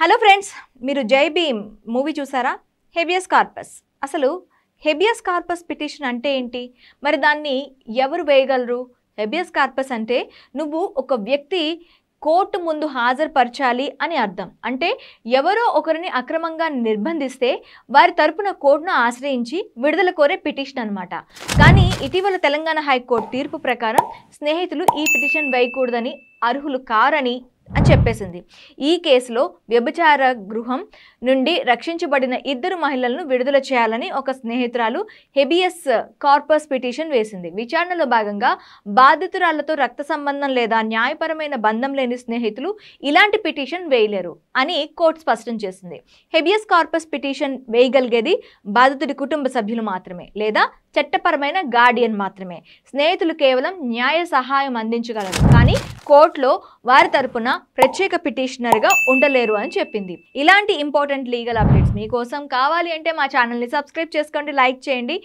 Hello friends, మీరు జై Bhim movie చూసారా? Habeas corpus. అసలు హెబియస్ కార్పస్ పిటిషన్ అంటే ఏంటి? మరి దాన్ని ఎవరు వేయగలరు? హెబియస్ కార్పస్ అంటే నువ్వు ఒక వ్యక్తి కోర్టు ముందు హాజరుపరచాలి అని అర్థం. అంటే ఎవరో ఒకరిని అక్రమంగా నిర్బంధిస్తే వారి తరపున కోర్టును ఆశ్రయించి విడుదల కోరే పిటిషన్ అనమాట. కానీ ఇటీవల తెలంగాణ హైకోర్టు తీర్పు ప్రకారం స్నేహితులు ఈ పిటిషన్ వేయకూడదని, అర్హులు కారని చెప్పేసింది. ఈ కేసులో వ్యభిచార గృహం నుండి రక్షించబడిన ఇద్దరు మహిళలను విడుదల చేయాలని ఒక స్నేహితురాలు హెబియస్ కార్పస్ పిటిషన్ వేసింది. విచారణలో భాగంగా బాధితురాళ్లతో రక్త సంబంధం లేదా న్యాయపరమైన బంధం లేని స్నేహితులు ఇలాంటి పిటిషన్ వేయలేరు అని కోర్టు స్పష్టం చేసింది. హెబియస్ కార్పస్ పిటిషన్ వేయగలిగేది బాధితుడి కుటుంబ సభ్యులు మాత్రమే లేదా చట్టపరమైన గార్డియన్ మాత్రమే. స్నేహితులు కేవలం న్యాయ సహాయం అందించగలరు, కానీ కోర్టులో వారి తరపున ప్రత్యేక పిటిషనర్గా ఉండలేరు అని చెప్పింది. ఇలాంటి ఇంపార్టెంట్ లీగల్ అప్డేట్స్ మీకోసం కావాలి అంటే మా ఛానల్ని సబ్స్క్రైబ్ చేసుకోండి, లైక్ చేయండి.